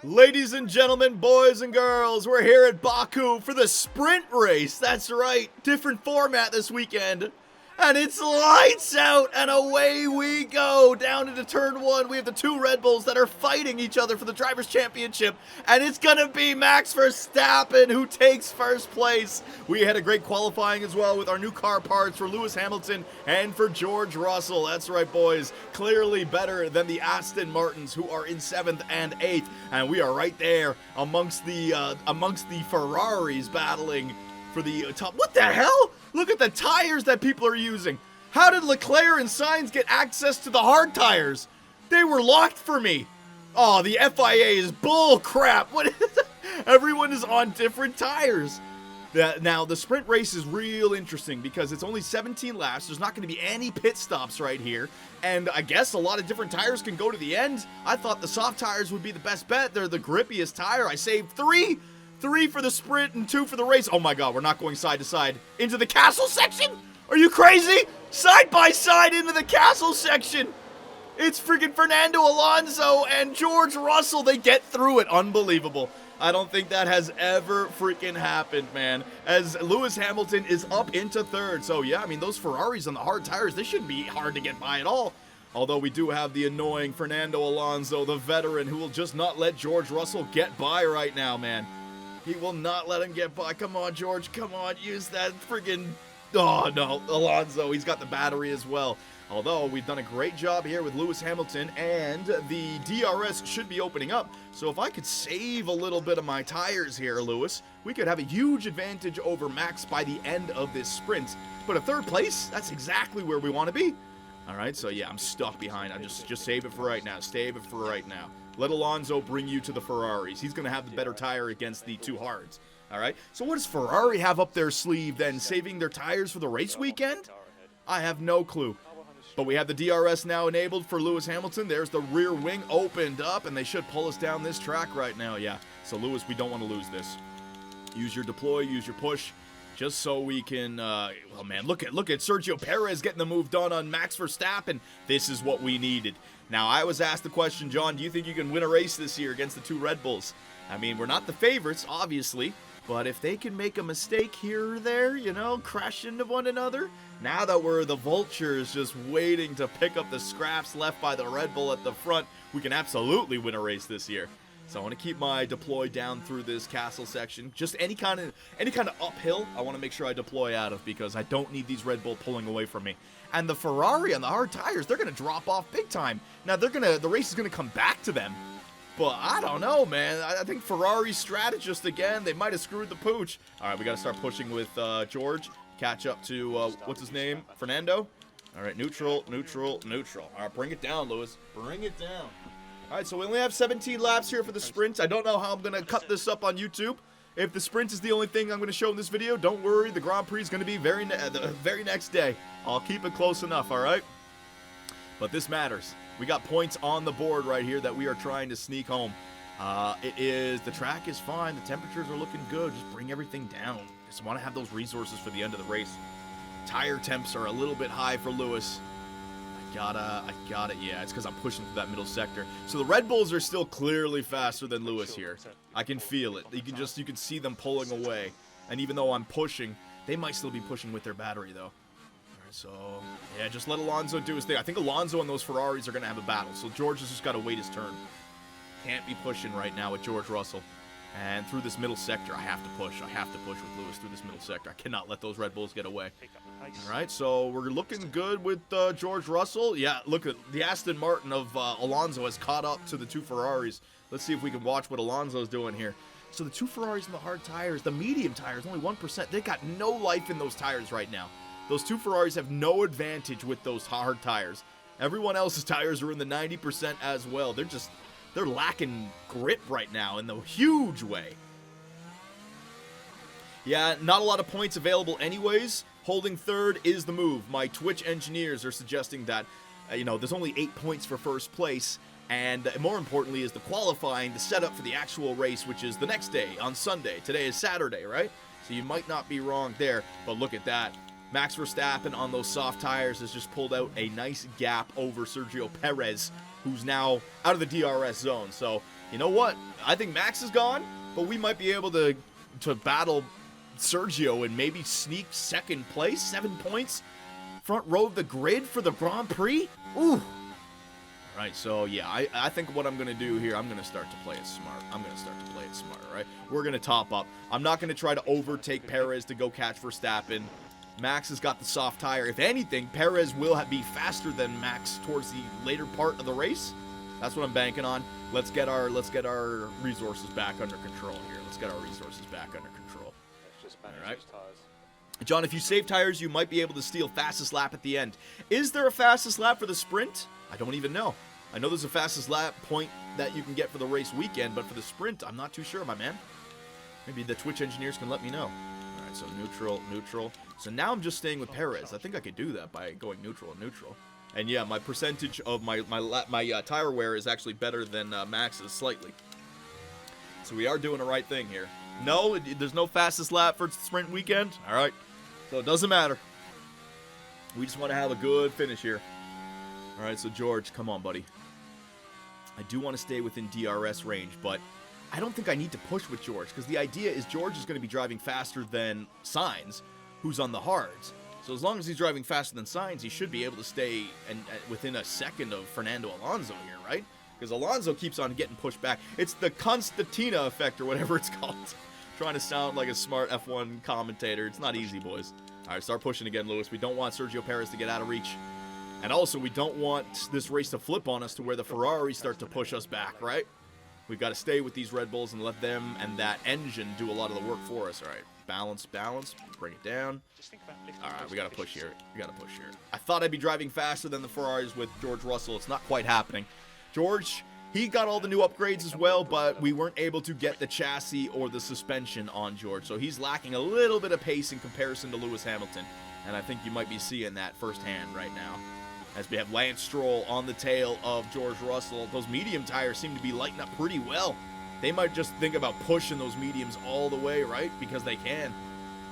Ladies and gentlemen, boys and girls, we're here at Baku for the sprint race. That's right, different format this weekend. And it's lights out, and away we go. Down into turn one, we have the two Red Bulls that are fighting each other for the Drivers' Championship. And it's going to be Max Verstappen who takes first place. We had a great qualifying as well with our new car parts for Lewis Hamilton and for George Russell. That's right, boys. Clearly better than the Aston Martins, who are in 7th and 8th. And we are right there amongst the Ferraris battling for the top. What the hell? Look at the tires that people are using. How did Leclerc and Sainz get access to the hard tires? They were locked for me. Oh, the FIA is bull crap. What? Everyone is on different tires. Now, the sprint race is real interesting because it's only 17 laps. There's not going to be any pit stops right here. And I guess a lot of different tires can go to the end. I thought the soft tires would be the best bet. They're the grippiest tire. I saved three for the sprint and 2 for the race. Oh my god, we're not going side to side into the castle section? Are you crazy? Side by side into the castle section. It's freaking Fernando Alonso and George Russell. They get through it. Unbelievable. I don't think that has ever freaking happened, man. As Lewis Hamilton is up into 3rd. So yeah, I mean, those Ferraris on the hard tires, they shouldn't be hard to get by at all. Although we do have the annoying Fernando Alonso, the veteran, who will just not let George Russell get by right now, man. He will not let him get by. Come on, George. Come on. Use that friggin'... Oh, no. Alonso, he's got the battery as well. Although, we've done a great job here with Lewis Hamilton, and the DRS should be opening up. So if I could save a little bit of my tires here, Lewis, we could have a huge advantage over Max by the end of this sprint. But a 3rd place, that's exactly where we want to be. All right, so yeah, I'm stuck behind. I'm just save it for right now. Save it for right now. Let Alonso bring you to the Ferraris. He's going to have the better tire against the 2 hards. All right, so what does Ferrari have up their sleeve then? Saving their tires for the race weekend? I have no clue. But we have the DRS now enabled for Lewis Hamilton. There's the rear wing opened up, and they should pull us down this track right now. Yeah, so Lewis, we don't want to lose this. Use your deploy, use your push, just so we can, oh man, look at Sergio Perez getting the move done on Max Verstappen. This is what we needed. Now, I was asked the question, John, do you think you can win a race this year against the 2 Red Bulls? I mean, we're not the favorites, obviously, but if they can make a mistake here or there, you know, crash into one another, now that we're the vultures just waiting to pick up the scraps left by the Red Bull at the front, we can absolutely win a race this year. So I want to keep my deploy down through this castle section. Just any kind of uphill, I want to make sure I deploy out of because I don't need these Red Bull pulling away from me. And the Ferrari on the hard tires, they're going to drop off big time. Now the race is going to come back to them. But I don't know, man. I think Ferrari's strategist again. They might have screwed the pooch. All right, we got to start pushing with George. Catch up to, what's his name? Fernando? All right, neutral. All right, bring it down, Lewis. Bring it down. All right, so we only have 17 laps here for the sprint. I don't know how I'm going to cut this up on YouTube. If the sprint is the only thing I'm going to show in this video, don't worry. The Grand Prix is going to be the very next day. I'll keep it close enough, all right? But this matters. We got points on the board right here that we are trying to sneak home. The track is fine. The temperatures are looking good. Just bring everything down. Just want to have those resources for the end of the race. Tire temps are a little bit high for Lewis. I got it. Yeah, it's because I'm pushing through that middle sector. So the Red Bulls are still clearly faster than Lewis here. I can feel it. You can see them pulling away. And even though I'm pushing, they might still be pushing with their battery though. All right, so yeah, just let Alonso do his thing. I think Alonso and those Ferraris are going to have a battle. So George has just got to wait his turn. Can't be pushing right now with George Russell. And through this middle sector, I have to push. I have to push with Lewis through this middle sector. I cannot let those Red Bulls get away. All right, so we're looking good with George Russell. Yeah, look at the Aston Martin of Alonso has caught up to the 2 Ferraris. Let's see if we can watch what Alonso's doing here. So the 2 Ferraris in the hard tires, the medium tires, only 1%. They got no life in those tires right now. Those 2 Ferraris have no advantage with those hard tires. Everyone else's tires are in the 90% as well. They're lacking grip right now in a huge way. Yeah, not a lot of points available anyways. Holding 3rd is the move. My Twitch engineers are suggesting that, there's only 8 points for 1st place. And more importantly is the qualifying, the setup for the actual race, which is the next day on Sunday. Today is Saturday, right? So you might not be wrong there. But look at that. Max Verstappen on those soft tires has just pulled out a nice gap over Sergio Perez, who's now out of the DRS zone. So You know what? I think Max is gone, but we might be able to battle Sergio and maybe sneak second place, 7 points, front row of the grid for the Grand Prix. Ooh. All right, so yeah, I think what I'm going to do here, I'm going to start to play it smart. All right? We're going to top up. I'm not going to try to overtake Perez to go catch Verstappen. Max has got the soft tire. If anything, Perez will be faster than Max towards the later part of the race. That's what I'm banking on. Let's get our resources back under control here. All right. John, if you save tires, you might be able to steal fastest lap at the end. Is there a fastest lap for the sprint? I don't even know. I know there's a fastest lap point that you can get for the race weekend, but for the sprint, I'm not too sure, my man. Maybe the Twitch engineers can let me know. All right, so neutral. So now I'm just staying with Perez. I think I could do that by going neutral. And yeah, my percentage of my tire wear is actually better than Max's slightly. So we are doing the right thing here. No, there's no fastest lap for sprint weekend. All right, so it doesn't matter. We just want to have a good finish here. All right, so George, come on, buddy. I do want to stay within DRS range, but I don't think I need to push with George, because the idea is George is going to be driving faster than Sainz, who's on the hards. So as long as he's driving faster than Sainz, he should be able to stay within a second of Fernando Alonso here, right? Because Alonso keeps on getting pushed back. It's the Constantina effect, or whatever it's called. Trying to sound like a smart F1 commentator. It's not easy, boys. All right, start pushing again, Lewis. We don't want Sergio Perez to get out of reach. And also, we don't want this race to flip on us to where the Ferraris start to push us back, right? We've got to stay with these Red Bulls and let them and that engine do a lot of the work for us. All right, balance, bring it down. All right, we got to push here. I thought I'd be driving faster than the Ferraris with George Russell. It's not quite happening. George, he got all the new upgrades as well, but we weren't able to get the chassis or the suspension on George. So he's lacking a little bit of pace in comparison to Lewis Hamilton. And I think you might be seeing that firsthand right now. As we have Lance Stroll on the tail of George Russell. Those medium tires seem to be lighting up pretty well. They might just think about pushing those mediums all the way, right? Because they can.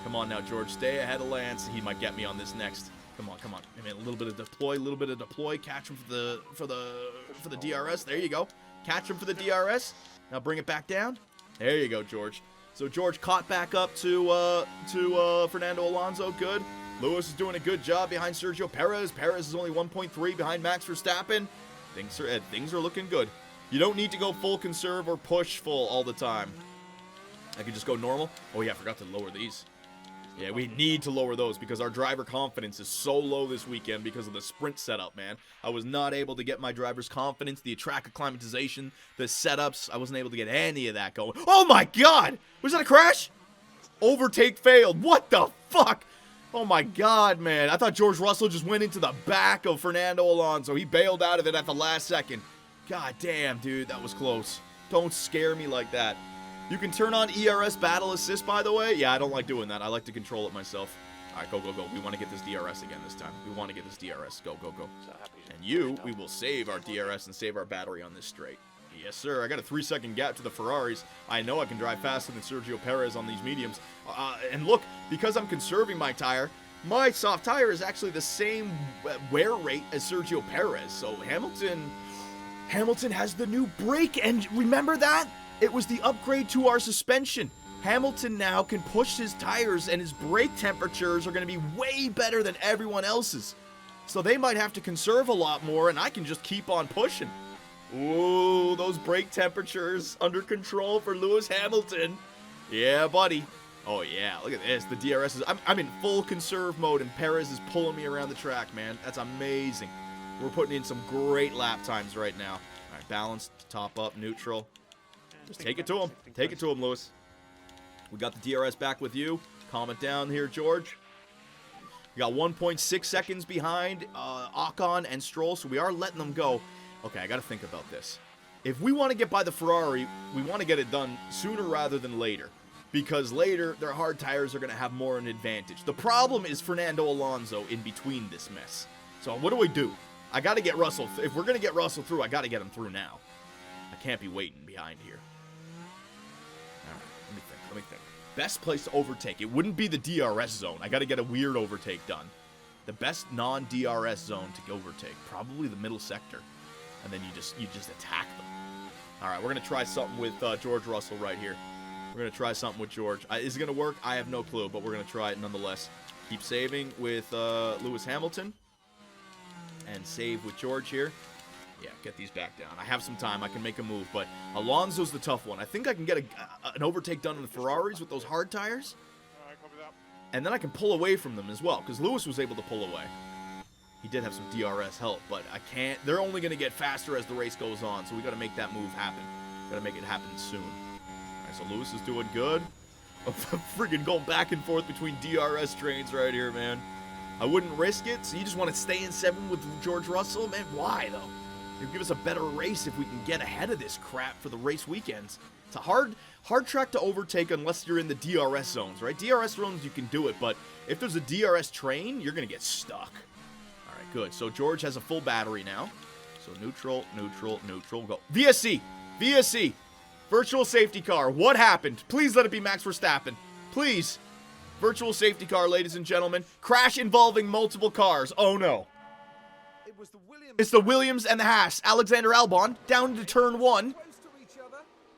Come on now, George. Stay ahead of Lance. He might get me on this next. Come on. I mean, a little bit of deploy. Catch him for the DRS. There you go. Catch him for the DRS. Now bring it back down. There you go, George. So George caught back up to Fernando Alonso. Good. Lewis is doing a good job behind Sergio Perez. Perez is only 1.3 behind Max Verstappen. Things are looking good. You don't need to go full conserve or push full all the time. I could just go normal. Oh yeah, I forgot to lower these. Yeah, we need to lower those because our driver confidence is so low this weekend because of the sprint setup, man. I was not able to get my driver's confidence, the track acclimatization, the setups. I wasn't able to get any of that going. Oh my God! Was that a crash? Overtake failed. What the fuck? Oh my God, man. I thought George Russell just went into the back of Fernando Alonso. He bailed out of it at the last second. God damn, dude, that was close. Don't scare me like that. You can turn on ERS Battle Assist, by the way. Yeah, I don't like doing that. I like to control it myself. All right, go. We want to get this DRS again this time. We want to get this DRS. Go. And we will save our DRS and save our battery on this straight. Yes, sir. I got a 3-second gap to the Ferraris. I know I can drive faster than Sergio Perez on these mediums. And look, because I'm conserving my tire, my soft tire is actually the same wear rate as Sergio Perez. So Hamilton has the new brake engine. Remember that? It was the upgrade to our suspension. Hamilton now can push his tires and his brake temperatures are going to be way better than everyone else's. So they might have to conserve a lot more and I can just keep on pushing. Ooh, those brake temperatures under control for Lewis Hamilton. Yeah, buddy. Oh, yeah, look at this. The DRS is... I'm in full conserve mode, and Perez is pulling me around the track, man. That's amazing. We're putting in some great lap times right now. All right, balanced, top up, neutral. Just take it to him. Take it to him, Lewis. We got the DRS back with you. Calm it down here, George. We got 1.6 seconds behind Ocon and Stroll, so we are letting them go. Okay, I got to think about this. If we want to get by the Ferrari, we want to get it done sooner rather than later. Because later, their hard tires are going to have more an advantage. The problem is Fernando Alonso in between this mess. So what do? I got to get Russell. If we're going to get Russell through, I got to get him through now. I can't be waiting behind here. All right, let me think. Best place to overtake. It wouldn't be the DRS zone. I got to get a weird overtake done. The best non-DRS zone to overtake. Probably the middle sector. And then you just attack them. All right, we're going to try something with George Russell right here. We're going to try something with George. Is it going to work? I have no clue, but we're going to try it nonetheless. Keep saving with Lewis Hamilton. And save with George here. Yeah, get these back down. I have some time. I can make a move, but Alonso's the tough one. I think I can get an overtake done in the Ferraris with those hard tires. And then I can pull away from them as well, because Lewis was able to pull away. He did have some DRS help, but I can't. They're only going to get faster as the race goes on, so we got to make that move happen. Got to make it happen soon. All right, so Lewis is doing good. I'm freaking going back and forth between DRS trains right here, man. I wouldn't risk it, so you just want to stay in 7 with George Russell? Man, why, though? It'll give us a better race if we can get ahead of this crap for the race weekends. It's a hard track to overtake unless you're in the DRS zones, right? DRS zones, you can do it, but if there's a DRS train, you're going to get stuck. All right, good. So George has a full battery now. So neutral, neutral, neutral. Go. VSC. VSC. Virtual safety car. What happened? Please let it be Max Verstappen. Please. Virtual safety car, ladies and gentlemen. Crash involving multiple cars. Oh, no. It's the Williams and the Haas. Alexander Albon down to turn 1.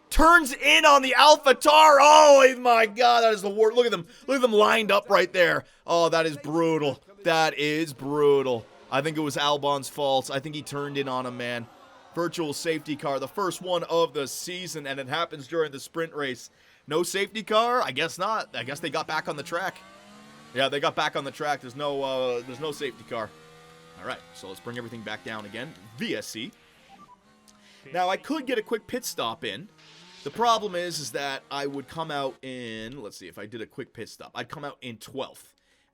Turns in on the AlphaTauri. Oh, my God. That is the worst. Look at them. Look at them lined up right there. Oh, that is brutal. That is brutal. I think it was Albon's fault. I think he turned in on him, man. Virtual safety car. The first one of the season, and it happens during the sprint race. No safety car? I guess not. I guess they got back on the track. Yeah, they got back on the track. There's no safety car. All right, so let's bring everything back down again. VSC. Now, I could get a quick pit stop in. The problem is that I would come out in, let's see, if I did a quick pit stop, I'd come out in 12th.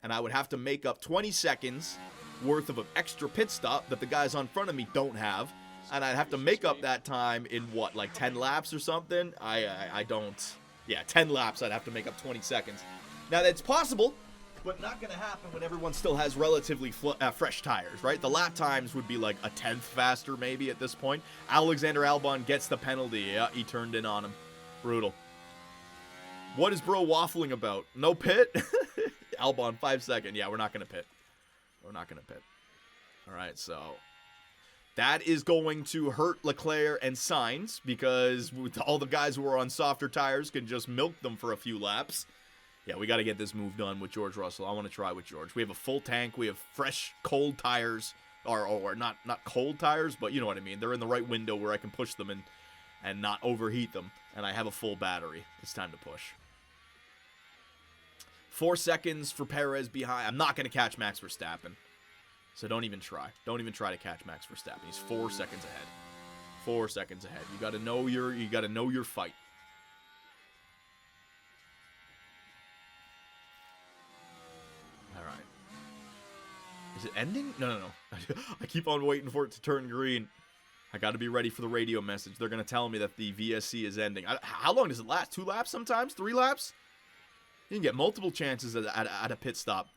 And I would have to make up 20 seconds worth of an extra pit stop that the guys on front of me don't have. And I'd have to make up that time in what, like 10 laps or something? I don't. Yeah, 10 laps, I'd have to make up 20 seconds. Now, that's possible, but not going to happen when everyone still has relatively fresh tires, right? The lap times would be like a 10th faster maybe at this point. Alexander Albon gets the penalty. Yeah, he turned in on him. Brutal. What is bro waffling about? No pit? Albon, 5 second. Yeah, we're not going to pit. We're not going to pit. All right, so that is going to hurt Leclerc and Sainz because with all the guys who are on softer tires can just milk them for a few laps. Yeah, we got to get this move done with George Russell. I want to try with George. We have a full tank. We have fresh, cold tires. Or not cold tires, but you know what I mean. They're in the right window where I can push them and not overheat them. And I have a full battery. It's time to push. 4 seconds for Perez behind. I'm not going to catch Max Verstappen. So don't even try. Don't even try to catch Max Verstappen. He's 4 seconds ahead. 4 seconds ahead. You got to know your fight. All right. Is it ending? No. I keep on waiting for it to turn green. I got to be ready for the radio message. They're going to tell me that the VSC is ending. How long does it last? 2 laps sometimes? 3 laps? You can get multiple chances at a pit stop.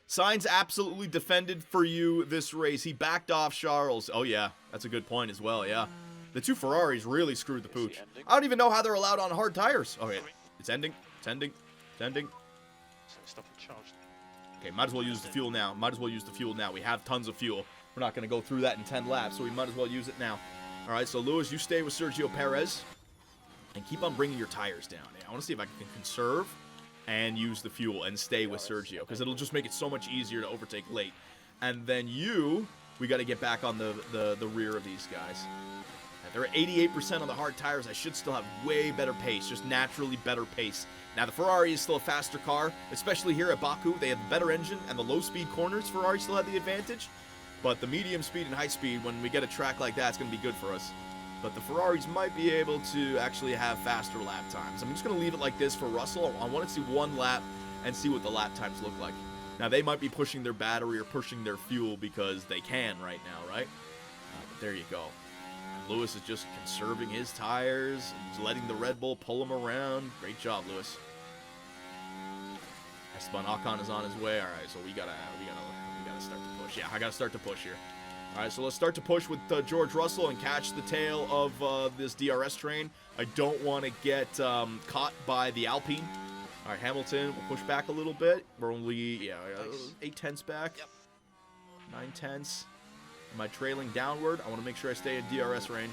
Sainz absolutely defended for you this race. He backed off Charles. Oh, yeah. That's a good point as well, yeah. The 2 Ferraris really screwed the pooch. I don't even know how they're allowed on hard tires. Okay, it's ending. It's ending. It's ending. Okay, might as well use the fuel now. We have tons of fuel. We're not going to go through that in 10 laps, so we might as well use it now. All right, so Lewis, you stay with Sergio Perez. And keep on bringing your tires down. I want to see if I can conserve and use the fuel and stay with Sergio, because it'll just make it so much easier to overtake late. And then we got to get back on the rear of these guys. They're at 88% on the hard tires. I should still have way better pace, just naturally better pace. Now, the Ferrari is still a faster car, especially here at Baku. They have a better engine, and the low-speed corners, Ferrari still have the advantage. But the medium speed and high speed, when we get a track like that, it's going to be good for us. But the Ferraris might be able to actually have faster lap times. I'm just going to leave it like this for Russell. I want to see 1 lap and see what the lap times look like. Now, they might be pushing their battery or pushing their fuel because they can right now, right? But there you go. Lewis is just conserving his tires and letting the Red Bull pull him around. Great job, Lewis. Esteban Ocon is on his way. All right, so we gotta start to push. Yeah, I gotta start to push here. All right, so let's start to push with George Russell and catch the tail of this DRS train. I don't want to get caught by the Alpine. All right, Hamilton, we'll push back a little bit. We're only 8 tenths back. Yep. 9 tenths. Am I trailing downward? I want to make sure I stay in DRS range.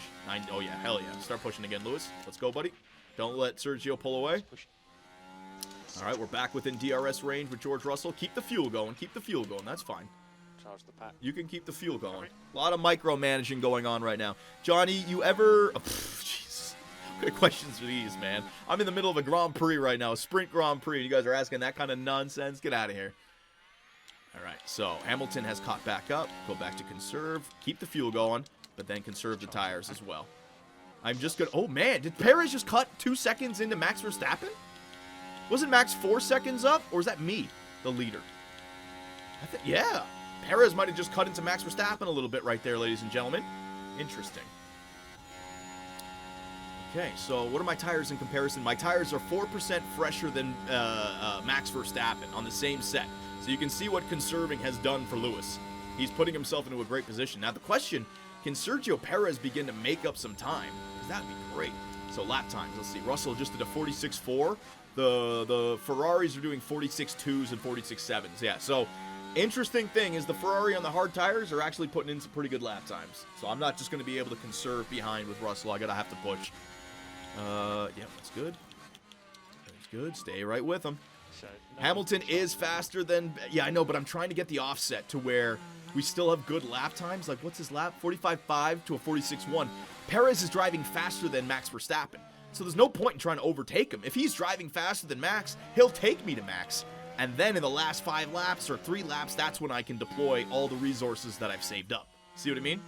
Oh, yeah. Hell yeah. Start pushing again, Lewis. Let's go, buddy. Don't let Sergio pull away. All right, we're back within DRS range with George Russell. Keep the fuel going. Keep the fuel going. That's fine. Charge the pack. You can keep the fuel going. A lot of micromanaging going on right now. Johnny, you ever... Oh, jeez. What kind of questions are these, man? I'm in the middle of a Grand Prix right now, a sprint Grand Prix. You guys are asking that kind of nonsense? Get out of here. All right, so Hamilton has caught back up. Go back to conserve. Keep the fuel going, but then conserve the tires as well. I'm just going to... Oh, man. Did Perez just cut 2 seconds into Max Verstappen? Wasn't Max 4 seconds up? Or is that me, the leader? I think, yeah. Perez might have just cut into Max Verstappen a little bit right there, ladies and gentlemen. Interesting. Okay, so what are my tires in comparison? My tires are 4% fresher than Max Verstappen on the same set. So you can see what conserving has done for Lewis. He's putting himself into a great position. Now the question, can Sergio Perez begin to make up some time? Because that would be great. So lap times, let's see. Russell just did a 46.4. The Ferraris are doing 46.2s and 46.7s. Yeah, so interesting thing is the Ferrari on the hard tires are actually putting in some pretty good lap times. So I'm not just going to be able to conserve behind with Russell. I got to have to push. Yeah, that's good. That's good. Stay right with him. Hamilton is faster than... Yeah, I know, but I'm trying to get the offset to where we still have good lap times. Like, what's his lap? 45.5 to a 46.1. Perez is driving faster than Max Verstappen. So there's no point in trying to overtake him. If he's driving faster than Max, he'll take me to Max. And then in the last 5 laps or 3 laps, that's when I can deploy all the resources that I've saved up. See what I mean?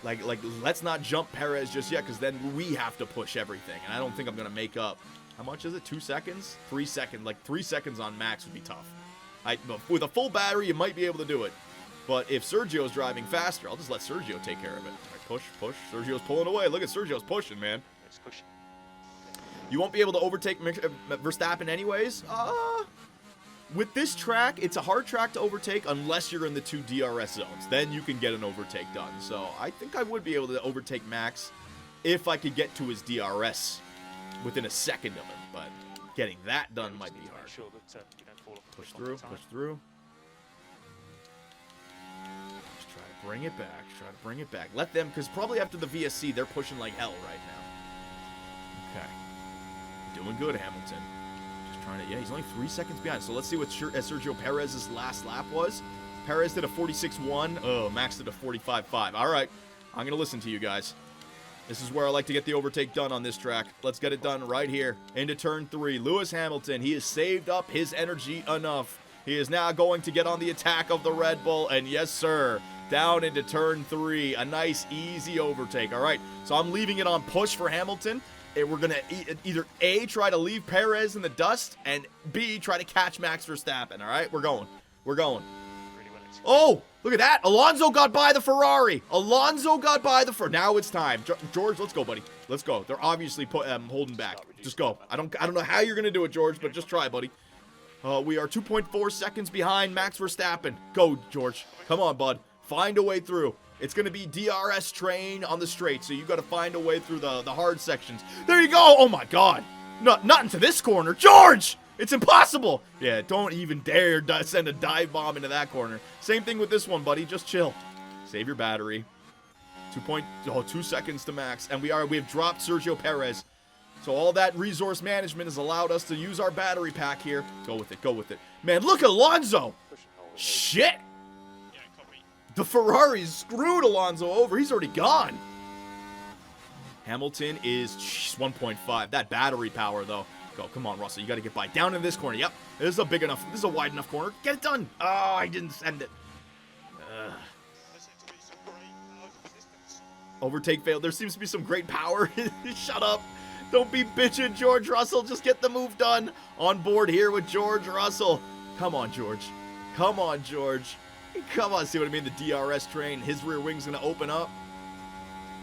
Like, let's not jump Perez just yet, because then we have to push everything. And I don't think I'm going to make up. How much is it? 2 seconds? 3 seconds. Like, 3 seconds on Max would be tough. With a full battery, you might be able to do it. But if Sergio's driving faster, I'll just let Sergio take care of it. All right, push, push. Sergio's pulling away. Look at Sergio's pushing, man. Let's push. You won't be able to overtake Verstappen anyways. With this track, it's a hard track to overtake unless you're in the 2 DRS zones. Then you can get an overtake done. So I think I would be able to overtake Max if I could get to his DRS within a second of him. But getting that done might be hard. Push through, push through. Just try to bring it back. Try to bring it back. Let them, because probably after the VSC, they're pushing like hell right now. Okay. Doing good, Hamilton. Trying to, yeah, he's only 3 seconds behind. So let's see what Sergio Perez's last lap was. Perez did a 46.1. Oh, Max did a 45.5. All right, I'm going to listen to you guys. This is where I like to get the overtake done on this track. Let's get it done right here into turn 3. Lewis Hamilton, he has saved up his energy enough. He is now going to get on the attack of the Red Bull. And yes, sir, down into turn 3. A nice, easy overtake. All right, so I'm leaving it on push for Hamilton. We're going to either A, try to leave Perez in the dust, and B, try to catch Max Verstappen, all right? We're going. We're going. Oh, look at that. Alonso got by the Ferrari. Alonso got by the Ferrari. Now it's time. George, let's go, buddy. Let's go. They're obviously holding back. Just go. I don't know how you're going to do it, George, but just try, buddy. We are 2.4 seconds behind Max Verstappen. Go, George. Come on, bud. Find a way through. It's going to be DRS train on the straight, so you got to find a way through the hard sections. There you go. Oh, my God. Not into this corner. George! It's impossible. Yeah, don't even dare send a dive bomb into that corner. Same thing with this one, buddy. Just chill. Save your battery. 2 seconds to Max. And we have dropped Sergio Perez. So all that resource management has allowed us to use our battery pack here. Go with it. Go with it. Man, look at Alonso. Shit. The Ferrari's screwed Alonso over. He's already gone. Hamilton is 1.5. That battery power, though. Go, come on, Russell. You got to get by. Down in this corner. Yep. This is a big enough. This is a wide enough corner. Get it done. Oh, I didn't send it. Overtake failed. There seems to be some great power. Shut up. Don't be bitching, George Russell. Just get the move done. On board here with George Russell. Come on, George. Come on, George. Come on, see what I mean? The DRS train, his rear wing's going to open up.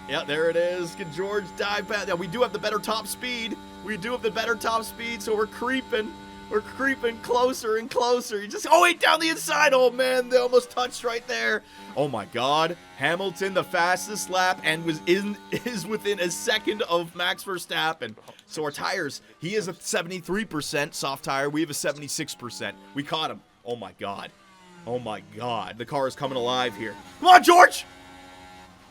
Yeah, there it is. Can George dive past? Yeah, we do have the better top speed. We do have the better top speed, so we're creeping. We're creeping closer and closer. You just, oh, wait, down the inside. Oh, man, they almost touched right there. Oh, my God. Hamilton, the fastest lap, and is within a second of Max Verstappen. So our tires, he is a 73% soft tire. We have a 76%. We caught him. Oh, my God. Oh my God, the car is coming alive here. Come on, George!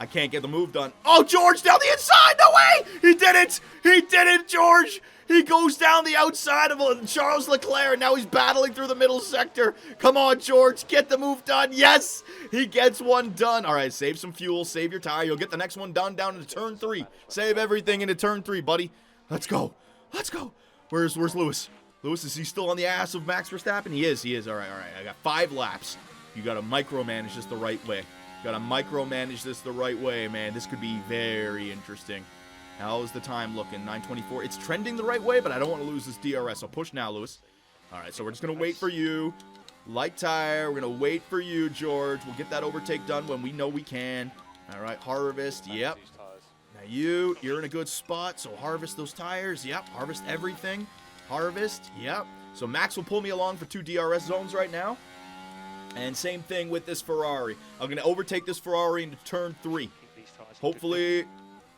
I can't get the move done. Oh, George, down the inside! No way! He did it! He did it, George! He goes down the outside of Charles Leclerc, and now he's battling through the middle sector. Come on, George, get the move done. Yes! He gets one done. All right, save some fuel, save your tire. You'll get the next one done down into turn 3. Save everything into turn 3, buddy. Let's go. Let's go. Where's Lewis? Lewis, is he still on the ass of Max Verstappen? He is. All right. I got 5 laps. You got to micromanage this the right way. Gotta micromanage this the right way, man. This could be very interesting. How's the time looking? 9:24. It's trending the right way, but I don't want to lose this DRS. So push now, Lewis. All right, so we're just going to wait for you. Light tire. We're going to wait for you, George. We'll get that overtake done when we know we can. All right, harvest. Yep. Now you're in a good spot, so harvest those tires. Yep, harvest everything. Harvest. Yep. So Max will pull me along for 2 DRS zones right now. And same thing with this Ferrari. I'm going to overtake this Ferrari into turn 3. Hopefully,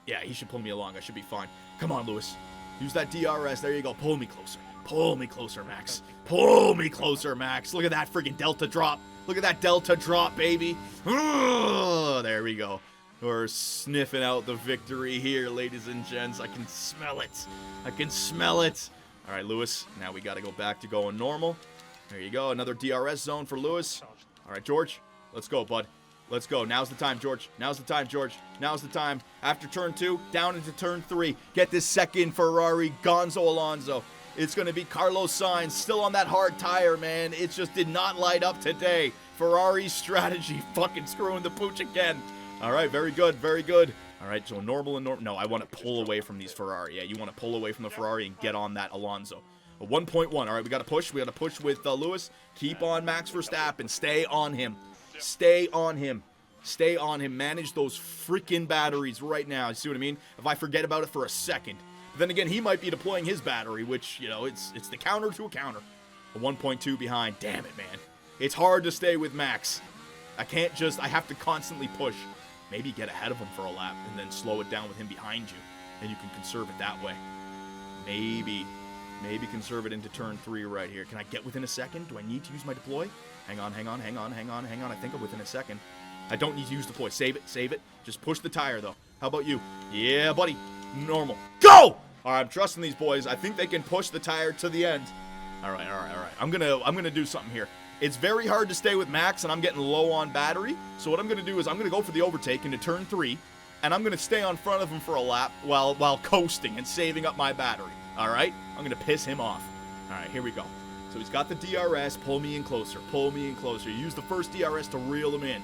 yeah, he should pull me along. I should be fine. Come on, Lewis. Use that DRS. There you go. Pull me closer. Pull me closer, Max. Pull me closer, Max. Look at that freaking delta drop. Look at that delta drop, baby. Oh, there we go. We're sniffing out the victory here, ladies and gents. I can smell it. I can smell it. All right, Lewis. Now we got to go back to going normal. There you go. Another DRS zone for Lewis. All right, George. Let's go, bud. Let's go. Now's the time, George. Now's the time, George. Now's the time. After turn 2, down into turn 3. Get this second Ferrari, Gonzo Alonso. It's going to be Carlos Sainz, still on that hard tire, man. It just did not light up today. Ferrari's strategy fucking screwing the pooch again. All right, very good, very good. All right, so normal and normal. No, I want to pull away from these Ferrari. Yeah, you want to pull away from the Ferrari and get on that Alonso. A 1.1. All right, we got to push. We got to push with Lewis. Keep on Max Verstappen. Stay on him. Stay on him. Stay on him. Manage those freaking batteries right now. You see what I mean? If I forget about it for a second. But then again, he might be deploying his battery, which, you know, it's the counter to a counter. A 1.2 behind. Damn it, man. It's hard to stay with Max. I have to constantly push. Maybe get ahead of him for a lap and then slow it down with him behind you. And you can conserve it that way. Maybe conserve it into turn 3 right here. Can I get within a second? Do I need to use my deploy? Hang on. I think I'm within a second. I don't need to use deploy. Save it. Just push the tire, though. How about you? Yeah, buddy. Normal. Go! All right, I'm trusting these boys. I think they can push the tire to the end. All right. I'm gonna do something here. It's very hard to stay with Max, and I'm getting low on battery. So what I'm gonna do is I'm gonna go for the overtake into turn 3, and I'm gonna stay on front of him for a lap while coasting and saving up my battery. All right? I'm going to piss him off. All right, here we go. So he's got the DRS. Pull me in closer. Pull me in closer. Use the first DRS to reel him in.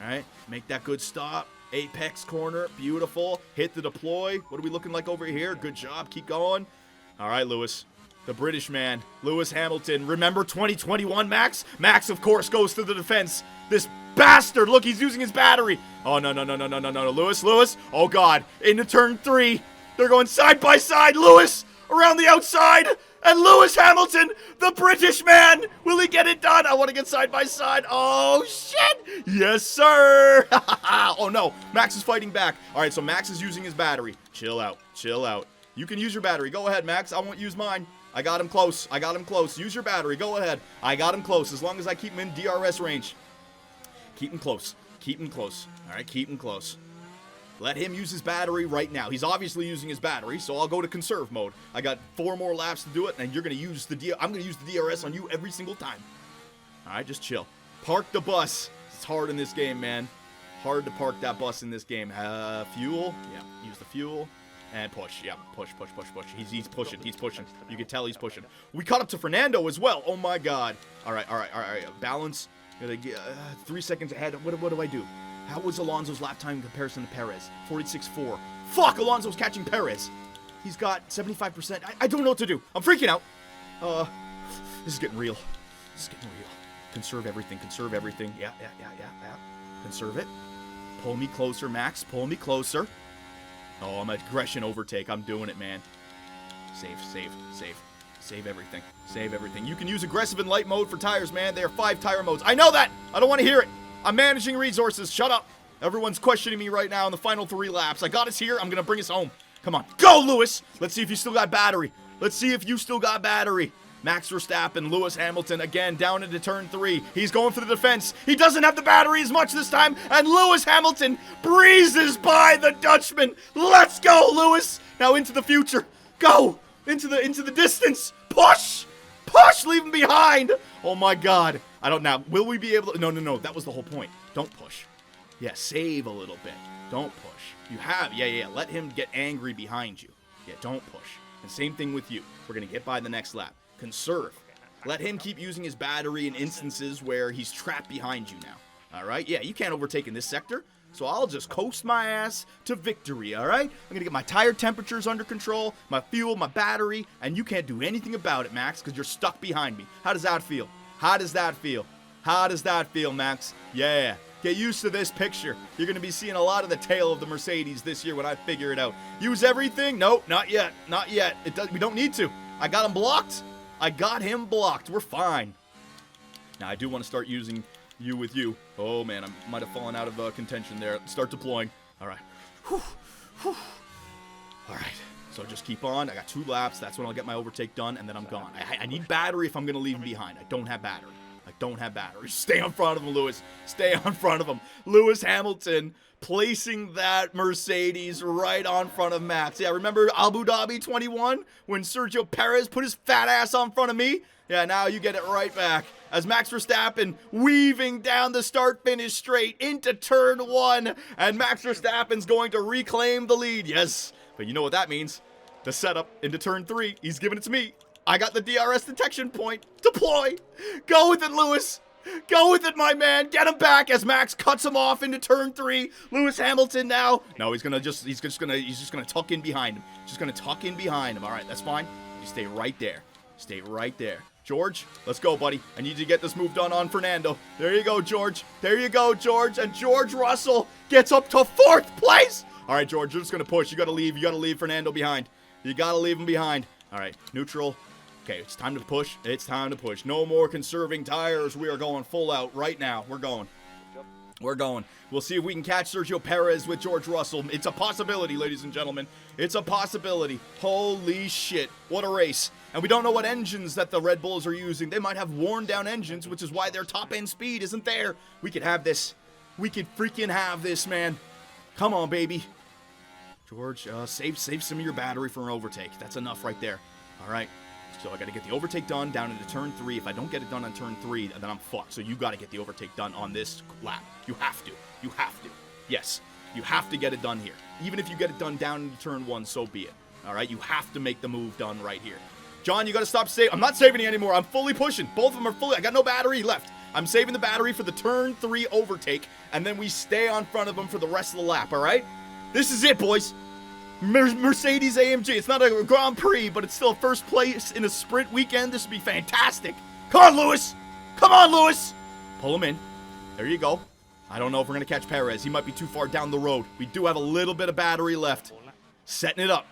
All right? Make that good stop. Apex corner. Beautiful. Hit the deploy. What are we looking like over here? Good job. Keep going. All right, Lewis. The British man. Lewis Hamilton. Remember 2021, Max? Max, of course, goes to the defense. This bastard. Look, he's using his battery. Oh, no. Lewis. Oh, God. Into turn 3. They're going side by side. Lewis around the outside. And Lewis Hamilton, the British man. Will he get it done? I want to get side by side. Oh, shit. Yes, sir. Oh, no. Max is fighting back. All right, so Max is using his battery. Chill out. You can use your battery. Go ahead, Max. I won't use mine. I got him close. Use your battery. Go ahead. I got him close as long as I keep him in DRS range. Keep him close. All right, keep him close. Let him use his battery right now. He's obviously using his battery, so I'll go to conserve mode. I got 4 more laps to do it, and you're going to use I'm going to use the DRS on you every single time. All right, just chill. Park the bus. It's hard in this game, man. Hard to park that bus in this game. Fuel. Yeah, use the fuel. And push. Yeah, push. He's pushing. You can tell he's pushing. We caught up to Fernando as well. Oh, my God. All right. Balance. 3 seconds ahead. What do I do? How was Alonso's lap time in comparison to Perez? 46.4. Fuck, Alonso's catching Perez. He's got 75%. I don't know what to do. I'm freaking out. This is getting real. Conserve everything. Yeah. Conserve it. Pull me closer, Max. Pull me closer. Oh, I'm an aggression overtake. I'm doing it, man. Save everything. You can use aggressive and light mode for tires, man. There are 5 tire modes. I know that. I don't want to hear it. I'm managing resources. Shut up. Everyone's questioning me right now in the final 3 laps. I got us here. I'm going to bring us home. Come on. Go, Lewis. Let's see if you still got battery. Max Verstappen, Lewis Hamilton, again, down into turn 3. He's going for the defense. He doesn't have the battery as much this time, and Lewis Hamilton breezes by the Dutchman. Let's go, Lewis. Now into the future. Go into the distance. Push. Push, leave him behind. Oh my God. I don't now. Will we be able to? No. That was the whole point. Don't push. Yeah, save a little bit. Don't push. You have, yeah. Let him get angry behind you. Yeah, don't push. And same thing with you. We're going to get by the next lap. Conserve. Let him keep using his battery in instances where he's trapped behind you now. All right? Yeah, you can't overtake in this sector. So I'll just coast my ass to victory, all right? I'm going to get my tire temperatures under control, my fuel, my battery, and you can't do anything about it, Max, because you're stuck behind me. How does that feel? How does that feel? How does that feel, Max? Yeah. Get used to this picture. You're going to be seeing a lot of the tail of the Mercedes this year when I figure it out. Use everything? Nope, not yet. Not yet. We don't need to. I got him blocked. We're fine. Now, I do want to start using you with you. Oh, man, I might have fallen out of contention there. Start deploying. All right. Whew. All right. So just keep on. I got 2 laps. That's when I'll get my overtake done, and then I'm gone. I need battery if I'm going to leave him behind. I don't have battery. Stay in front of him, Lewis. Stay in front of him. Lewis Hamilton placing that Mercedes right on front of Max. Yeah, remember Abu Dhabi 21 when Sergio Perez put his fat ass on front of me? Yeah, now you get it right back. As Max Verstappen weaving down the start-finish straight into turn 1. And Max Verstappen's going to reclaim the lead. Yes, but you know what that means. The setup into turn 3. He's giving it to me. I got the DRS detection point. Deploy. Go with it, Lewis. Go with it, my man. Get him back as Max cuts him off into turn 3. Lewis Hamilton now. No, he's just gonna tuck in behind him. All right, that's fine. You stay right there. George, let's go, buddy. I need you to get this move done on Fernando. There you go, George. And George Russell gets up to 4th place. All right, George, you're just gonna push. You gotta leave Fernando behind. You gotta leave him behind. All right, neutral. Okay, it's time to push. No more conserving tires. We are going full out right now. We're going. We'll see if we can catch Sergio Perez with George Russell. It's a possibility, ladies and gentlemen. It's a possibility. Holy shit. What a race. And we don't know what engines that the Red Bulls are using. They might have worn down engines, which is why their top end speed isn't there. We could have this. We could freaking have this, man. Come on, baby. George, save some of your battery for an overtake. That's enough right there. All right. So I got to get the overtake done down into turn 3. If I don't get it done on turn 3, then I'm fucked. So you got to get the overtake done on this lap. You have to. Yes, you have to get it done here. Even if you get it done down into turn 1, so be it. All right, you have to make the move done right here. John, you got to stop saving. I'm not saving it anymore. I'm fully pushing. Both of them are fully. I got no battery left. I'm saving the battery for the turn 3 overtake, and then we stay on front of them for the rest of the lap, all right? This is it, boys. Mercedes AMG. It's not a Grand Prix, but it's still first place in a sprint weekend. This would be fantastic. Come on, Lewis. Pull him in. There you go. I don't know if we're going to catch Perez. He might be too far down the road. We do have a little bit of battery left. Setting it up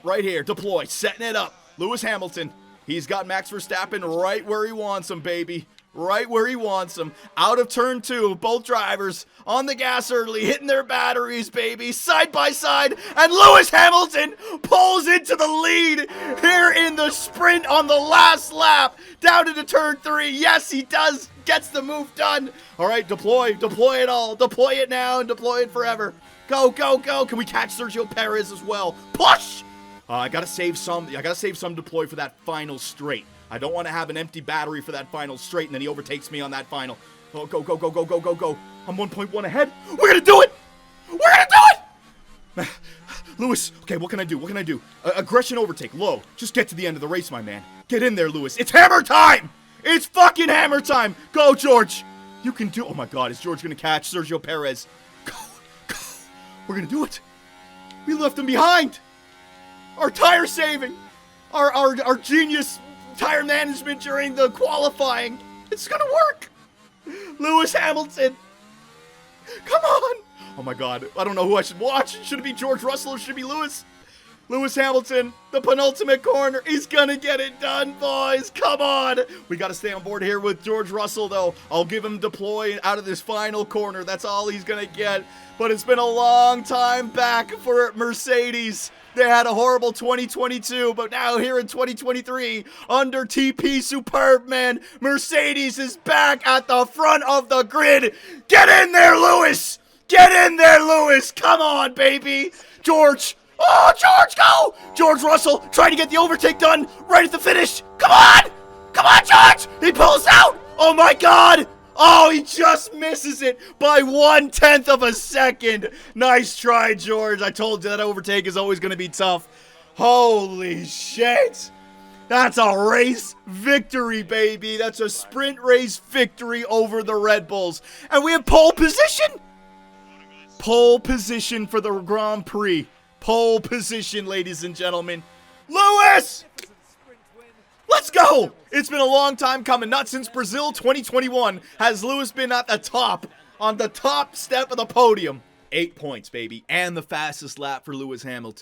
right here. Deploy. Setting it up. Lewis Hamilton. He's got Max Verstappen right where he wants him, baby. Right where he wants them. Out of turn 2, both drivers on the gas early, hitting their batteries, baby, side by side, and Lewis Hamilton pulls into the lead here in the sprint on the last lap, down into turn 3. Yes, he does, gets the move done. All right, deploy it all. Deploy it now and deploy it forever. Go. Can we catch Sergio Perez as well? Push! I gotta save some deploy for that final straight. I don't want to have an empty battery for that final straight, and then he overtakes me on that final. Oh, go. I'm 1.1 ahead. We're going to do it! Lewis, okay, what can I do? Aggression overtake, low. Just get to the end of the race, my man. Get in there, Lewis. It's hammer time! It's fucking hammer time! Go, George! You can do... Oh, my God, is George going to catch Sergio Perez? Go! We're going to do it. We left him behind. Our tire saving. Our genius... tire management during the qualifying. It's gonna work. Lewis Hamilton. Come on. Oh my God. I don't know who I should watch. Should it be George Russell or should it be Lewis? Lewis Hamilton, the penultimate corner. He's gonna get it done, boys. Come on. We gotta stay on board here with George Russell, though. I'll give him deploy out of this final corner. That's all he's gonna get. But it's been a long time back for Mercedes. They had a horrible 2022, but now here in 2023, under TP Superb, man, Mercedes is back at the front of the grid. Get in there, Lewis! Get in there, Lewis! Come on, baby! George! Oh, George, go! George Russell trying to get the overtake done right at the finish. Come on! Come on, George! He pulls out! Oh, my God! Oh, he just misses it by 1/10 of a second. Nice try, George. I told you that overtake is always going to be tough. Holy shit. That's a race victory, baby. That's a sprint race victory over the Red Bulls. And we have pole position. Pole position for the Grand Prix. Pole position, ladies and gentlemen. Lewis! Let's go! It's been a long time coming. Not since Brazil 2021 has Lewis been at the top, on the top step of the podium. 8 points, baby, and the fastest lap for Lewis Hamilton.